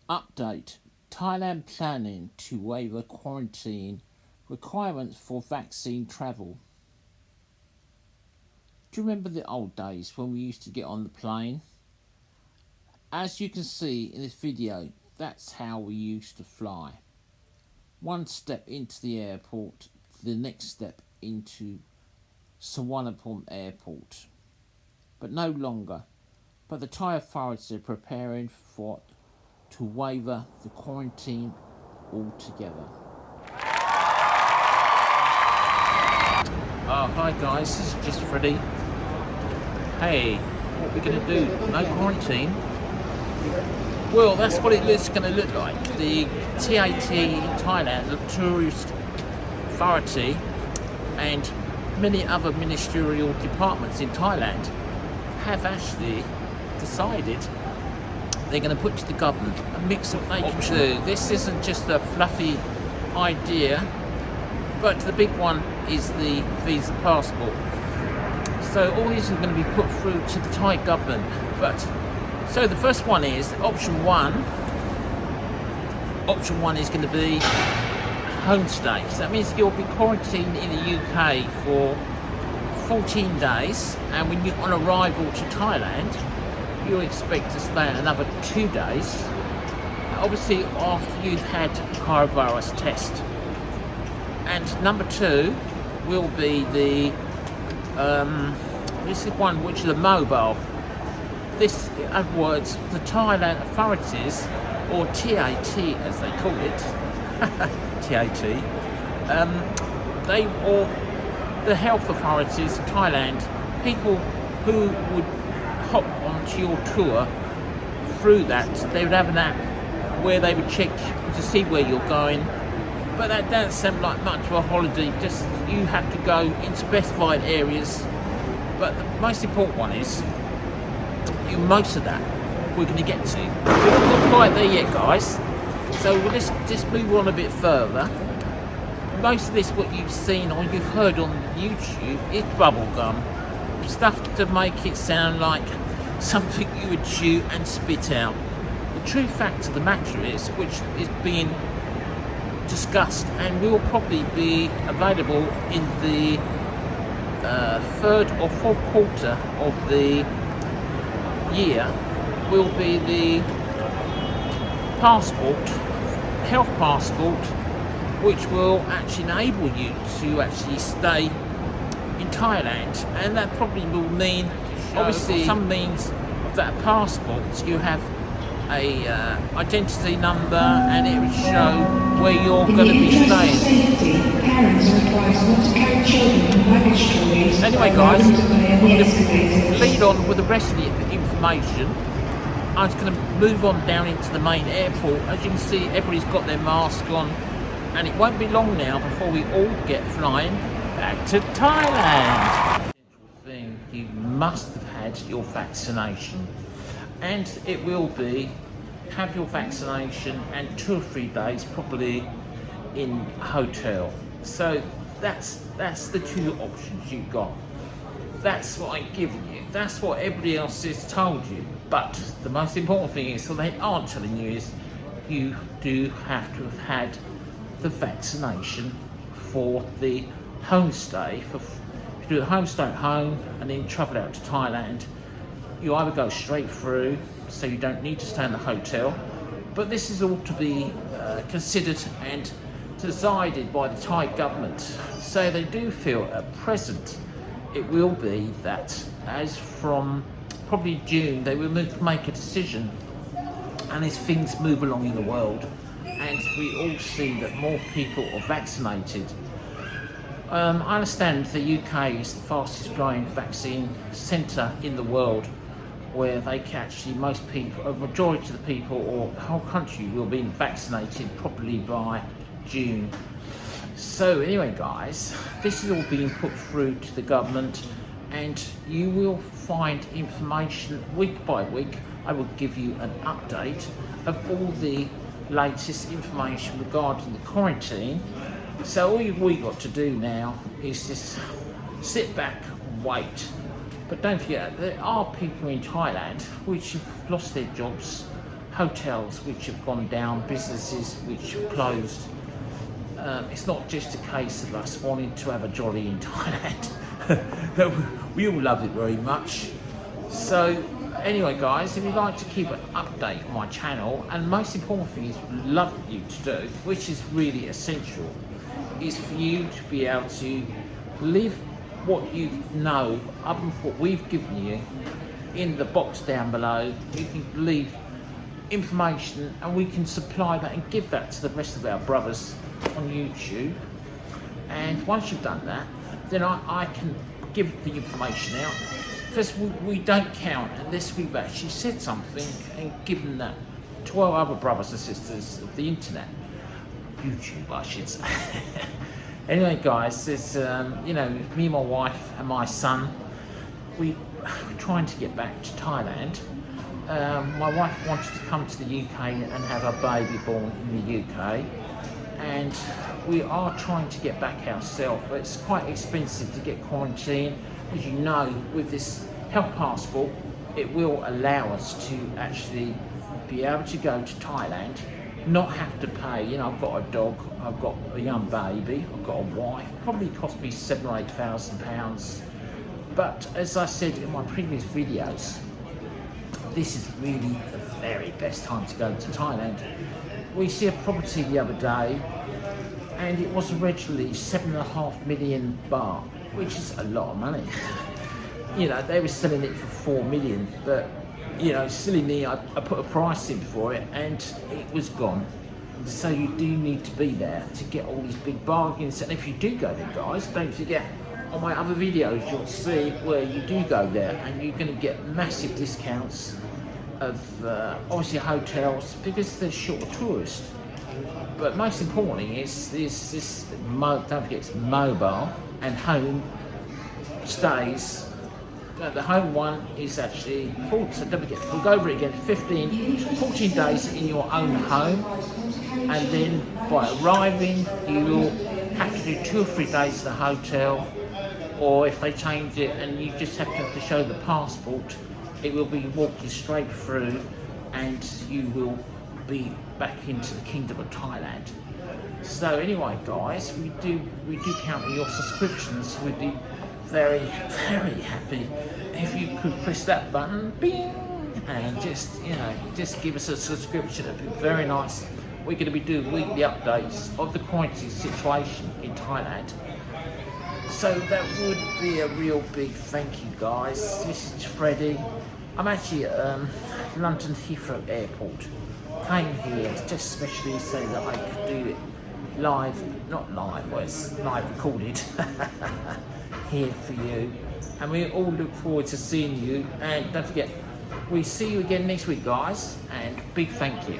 Update: Thailand planning to waiver quarantine requirements for vaccine travel. Do you remember the old days when we used to get on the plane? As you can see in this video, that's how we used to fly. One step into the airport, the next step into Suvarnabhumi Airport. But no longer. But the Thai authorities are preparing to waiver the quarantine altogether. Hi guys, this is just Freddie. Hey, what are we going to do? No quarantine? Well, that's what it's going to look like. The TAT in Thailand, the Tourist Authority, and many other ministerial departments in Thailand have actually decided they're going to put to the government a mix of options. This isn't just a fluffy idea, but the big one is the visa passport. So all these are going to be put through to the Thai government. So the first one is option one. Option one is going to be homestay. So that means you'll be quarantined in the UK for 14 days, and when you're on arrival to Thailand, you'll expect to stay another 2 days. Obviously, after you've had a coronavirus test. And number two will be the this is one which is a mobile. This, in other words, the Thailand authorities, or TAT as they call it, TAT, the health authorities of Thailand, people who would hop onto your tour through that, they would have an app where they would check to see where you're going. But that doesn't sound like much of a holiday, just you have to go in specified areas. But the most important one is, most of that we're going to get to. We're not quite there yet, guys. So let's just move on a bit further. Most of this, what you've seen or you've heard on YouTube, is bubblegum. Stuff to make it sound like something you would chew and spit out. The true fact of the matter is, which is being discussed and will probably be available in the third or fourth quarter of the year, will be the passport, health passport, which will actually enable you to actually stay in Thailand. And that probably will mean, obviously, some means of that passport, you have a identity number and it will show where you're going to be staying. Anyway guys, I'm going to lead on with the rest of the information. I'm just going to move on down into the main airport. As you can see, everybody's got their mask on, and it won't be long now before we all get flying back to Thailand. Thing, you must have had your vaccination, and it will be have your vaccination and 2 or 3 days probably in a hotel. So that's the two options you've got. That's what I'm giving you. That's what everybody else has told you. But the most important thing is, what they aren't telling you is, you do have to have had the vaccination for the homestay. If you do the homestay at home and then travel out to Thailand, you either go straight through, so you don't need to stay in the hotel. But this is all to be considered and decided by the Thai government. So they do feel at present it will be that as from probably June they will make a decision, and as things move along in the world and we all see that more people are vaccinated. I understand the UK is the fastest growing vaccine centre in the world, where they can actually, most people, a majority of the people or the whole country will be vaccinated probably by June. So anyway guys, this is all being put through to the government, and you will find information week by week. I will give you an update of all the latest information regarding the quarantine. So all we got to do now is just sit back and wait. But don't forget, there are people in Thailand which have lost their jobs hotels which have gone down, businesses which have closed. It's not just a case of us wanting to have a jolly in Thailand. We all love it very much. So anyway guys, if you'd like to keep an update on my channel, and most important thing is love you to do, which is really essential, is for you to be able to leave what you know, up and what we've given you, in the box down below. You can leave information and we can supply that and give that to the rest of our brothers on YouTube. And once you've done that, then I can give the information out, because we don't count unless we've actually said something and given that to our other brothers and sisters of the internet, YouTube I should say. Anyway guys, there's you know, me and my wife and my son, we're trying to get back to Thailand. My wife wanted to come to the UK and have a baby born in the UK, and we are trying to get back ourselves, but it's quite expensive to get quarantined. As you know, with this health passport, it will allow us to actually be able to go to Thailand, not have to pay. You know, I've got a dog, I've got a young baby, I've got a wife. It probably cost me £7,000 or £8,000. But as I said in my previous videos, this is really the very best time to go to Thailand. We see a property the other day, and it was originally 7.5 million baht, which is a lot of money. You know, they were selling it for 4 million, but you know, silly me, I put a price in for it and it was gone. So you do need to be there to get all these big bargains. And if you do go there guys, don't forget, on my other videos you'll see where you do go there and you're going to get massive discounts of obviously hotels, because they're short of tourists. But most importantly is this don't forget, it's mobile and home stays. The home one is actually full, so don't forget, we'll go over it again, 14 days in your own home, and then by arriving you will have to do 2 or 3 days in the hotel, or if they change it and you just have to show the passport, it will be walking straight through and you will be back into the Kingdom of Thailand. So anyway guys, we do count on your subscriptions. We'd be very, very happy if you could press that button, bing, and just, you know, just give us a subscription. It'd be very nice. We're going to be doing weekly updates of the quarantine situation in Thailand. So that would be a real big thank you guys. This is Freddie. I'm actually at London Heathrow Airport. Came here just especially so that I could do it live, not live, well it's live recorded here for you. And we all look forward to seeing you, and don't forget, we see you again next week guys, and big thank you.